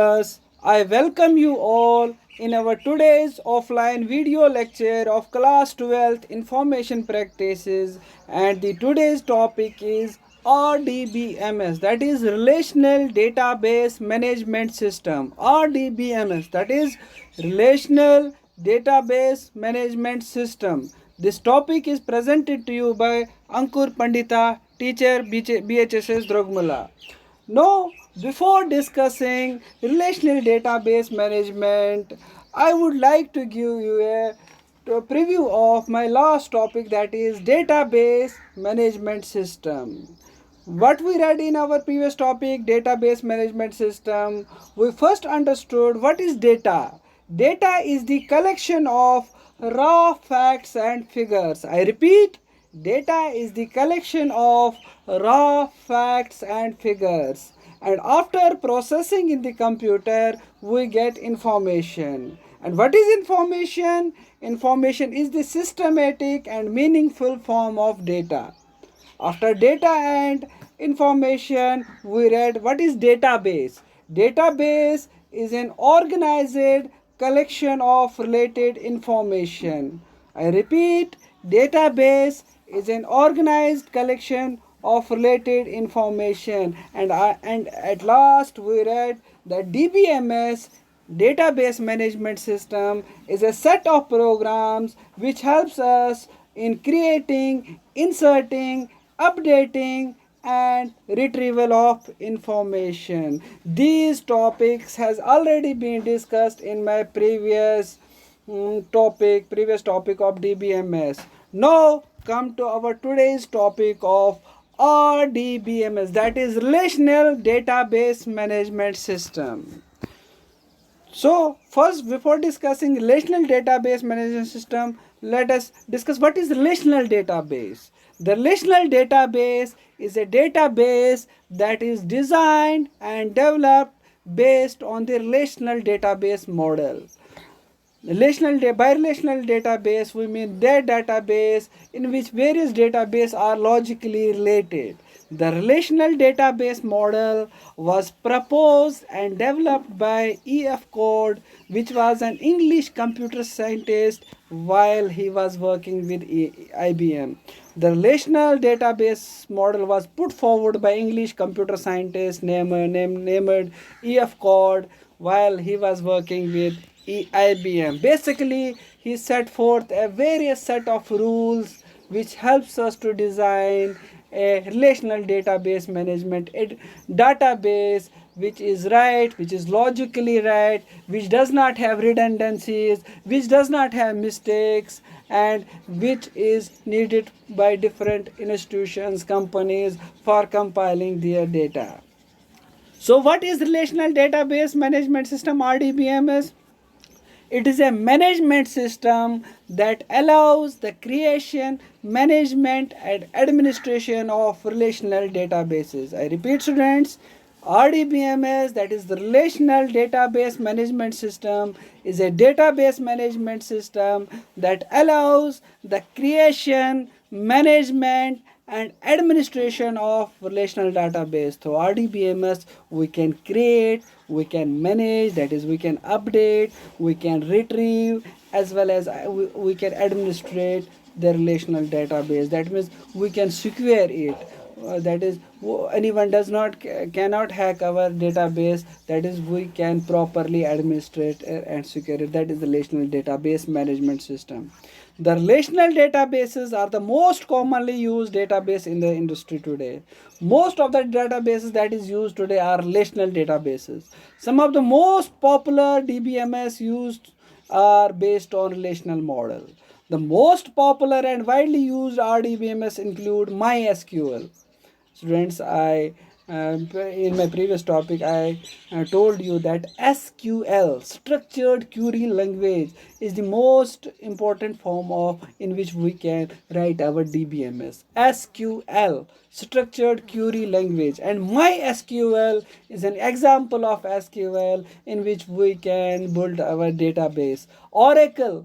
I welcome you all in our today's offline video lecture of class 12th information practices, and the today's topic is RDBMS, that is relational database management system. RDBMS, that is relational database management system. This topic is presented to you by Ankur Pandita, teacher BHSS Dragmulla. Now, before discussing relational database management, I would like to give you a preview of my last topic, that is database management system. What we read in our previous topic, database management system, we first understood what is data. Data is the collection of raw facts and figures. I repeat, data is the collection of raw facts and figures. And after processing in the computer, we get information. And what is information? Information is the systematic and meaningful form of data. After data and information, we read what is database. Database is an organized collection of related information. I repeat, database is an organized collection of related information. And at last we read that DBMS, database management system, is a set of programs which helps us in creating, inserting, updating and retrieval of information. These topics has already been discussed in my previous topic of DBMS. Now come to our today's topic of RDBMS, that is relational database management system. So first, before discussing relational database management system, let us discuss what is relational database. The relational database is a database that is designed and developed based on the relational database model. By relational database, we mean that database in which various databases are logically related. The relational database model was proposed and developed by E.F. Code, which was an English computer scientist while he was working with IBM. The relational database model was put forward by English computer scientist named E.F. Code while he was working with IBM. Basically, he set forth a various set of rules which helps us to design a relational database management database which is right, which is logically right, which does not have redundancies, which does not have mistakes, and which is needed by different institutions, companies for compiling their data. So what is relational database management system, RDBMS? It is a management system that allows the creation, management and administration of relational databases. I repeat, students, RDBMS, that is the relational database management system, is a database management system that allows the creation, management and administration of relational database. Through RDBMS, we can create, we can manage, that is we can update, we can retrieve, as well as we can administrate the relational database. That means we can secure it. That is, anyone cannot hack our database. That is, we can properly administrate and secure it. That is the relational database management system. The relational databases are the most commonly used database in the industry today. Most of the databases that is used today are relational databases. Some of the most popular DBMS used are based on relational model. The most popular and widely used RDBMS include MySQL. Students, in my previous topic, I told you that SQL, structured query language, is the most important form in which we can write our DBMS. SQL, structured query language, and MySQL is an example of SQL in which we can build our database. Oracle,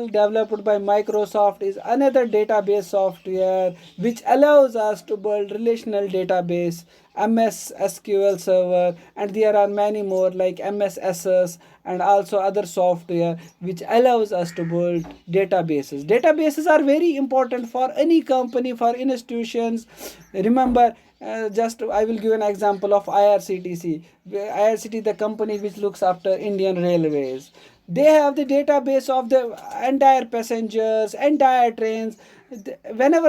developed by Microsoft, is another database software which allows us to build relational database MS SQL Server, and there are many more like MSSS and also other software which allows us to build databases. Databases are very important for any company, for institutions. Remember, just I will give an example of IRCTC. IRCTC, the company which looks after Indian Railways. They have the database of the entire passengers, entire trains. Whenever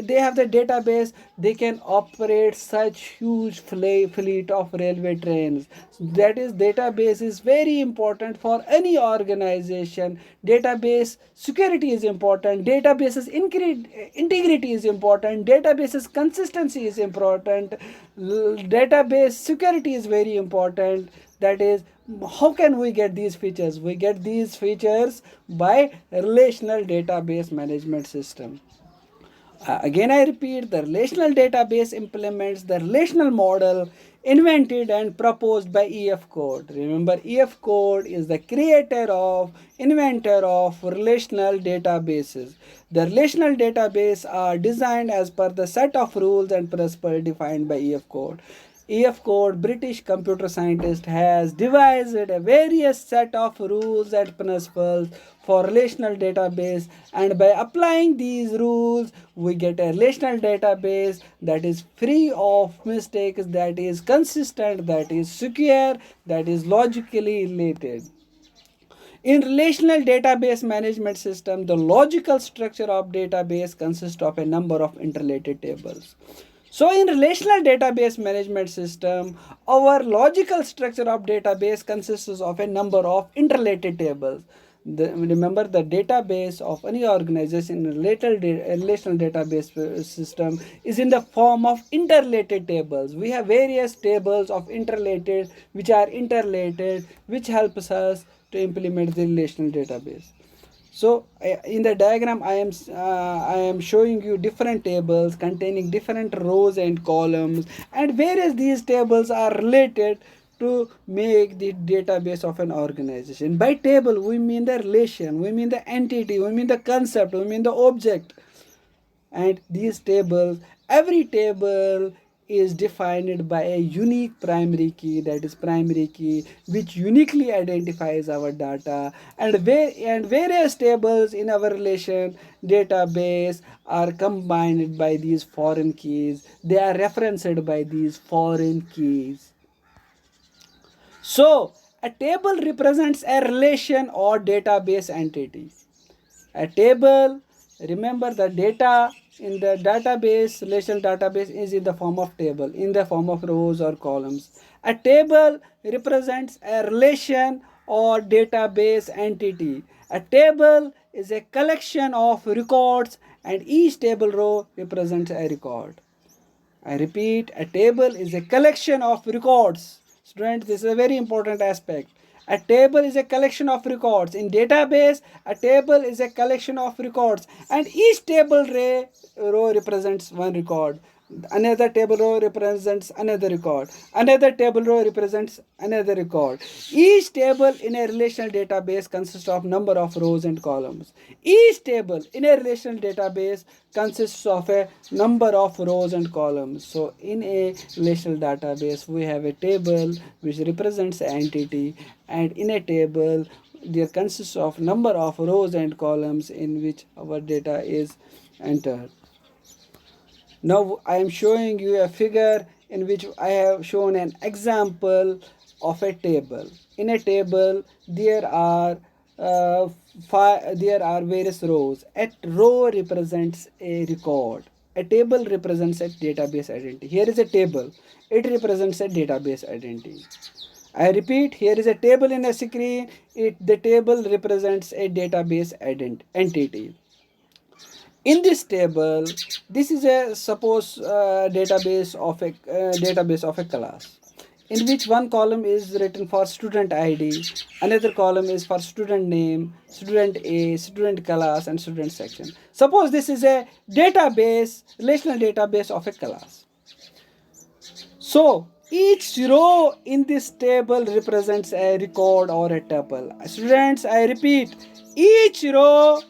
they have the database, they can operate such huge fleet of railway trains. That is, database is very important for any organization. Database security is important, databases integrity is important, databases consistency is important, database security is very important. That is, how can we get these features? We get these features by relational database management system. Again, I repeat, the relational database implements the relational model invented and proposed by EF Code. Remember, EF Code is the inventor of relational databases. The relational database are designed as per the set of rules and principles defined by EF Code. EF Code, British computer scientist, has devised a various set of rules and principles for relational database, and by applying these rules we get a relational database that is free of mistakes, that is consistent, that is secure, that is logically related. In relational database management system, the logical structure of database consists of a number of interrelated tables. So in relational database management system, our logical structure of database consists of a number of interrelated tables. Remember, the database of any organization in relational database system is in the form of interrelated tables. We have various tables of interrelated, which are interrelated, which helps us to implement the relational database. So in the diagram I am showing you different tables containing different rows and columns, and various these tables are related to make the database of an organization. By table we mean the relation, we mean the entity, we mean the concept, we mean the object. And these tables, every table is defined by a unique primary key, that is primary key, which uniquely identifies our data. And various tables in our relation database are combined by these foreign keys. They are referenced by these foreign keys. So a table represents a relation or database entity. A table, remember, the data in the database, relational database, is in the form of table, in the form of rows or columns. A table represents a relation or database entity. A table is a collection of records, and each table row represents a record. I repeat, a table is a collection of records. Students, this is a very important aspect. A table is a collection of records. In database, a table is a collection of records, and each table row represents one record. Another table row represents another record. Another table row represents another record. Each table in a relational database consists of number of rows and columns. Each table in a relational database consists of a number of rows and columns. So in a relational database, we have a table which represents an entity, and in a table there consists of number of rows and columns in which our data is entered. Now I am showing you a figure in which I have shown an example of a table. In a table there are various rows. A row represents a record. A table represents a database identity. Here is a table. It represents a database identity. I repeat, here is a table in a screen. The table represents a database entity. In this table, this is a suppose database of a class, in which one column is written for student ID, another column is for student name, student A, student class, and student section. Suppose this is a database, relational database of a class. So each row in this table represents a record or a tuple. Students, I repeat, each row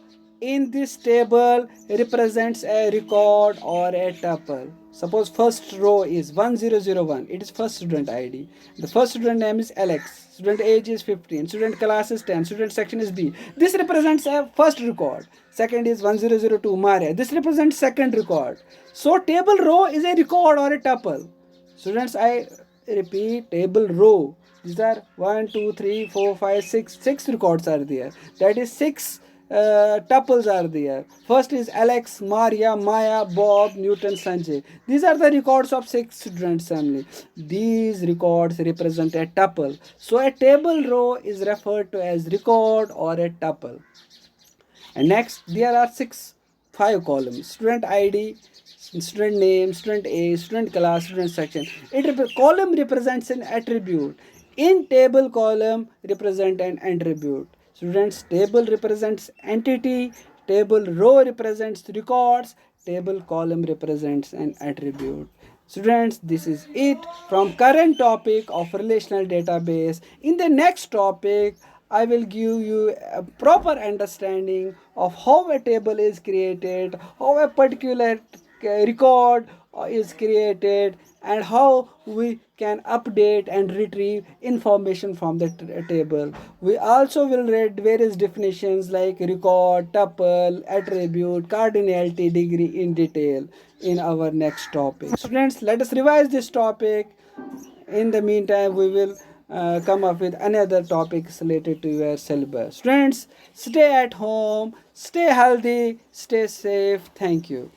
in this table represents a record or a tuple. Suppose first row is 1001. It is first student ID. The first student name is Alex. Student age is 15. Student class is 10. Student section is B. This represents a first record. Second is 1002 Maria. This represents second record. So table row is a record or a tuple. Students, I repeat, table row. These are 1, 2, 3, 4, 5, 6. 6 records are there. That is 6 tuples are there. First is Alex, Maria, Maya, Bob, Newton, Sanjay. These are the records of 6 students family. These records represent a tuple. So a table row is referred to as record or a tuple. And next there are 5 columns: student ID, student name, student age, student class, student section. Column represents an attribute. In table, column represent an attribute. Students, table represents entity, table row represents records, table column represents an attribute. Students, this is it from current topic of relational database. In the next topic, I will give you a proper understanding of how a table is created, how a particular record is created, and how we can update and retrieve information from the table. We also will read various definitions like record, tuple, attribute, cardinality, degree in detail in our next topic. Students, let us revise this topic. In the meantime, we will come up with another topics related to your syllabus. Students, stay at home, stay healthy, stay safe. Thank you.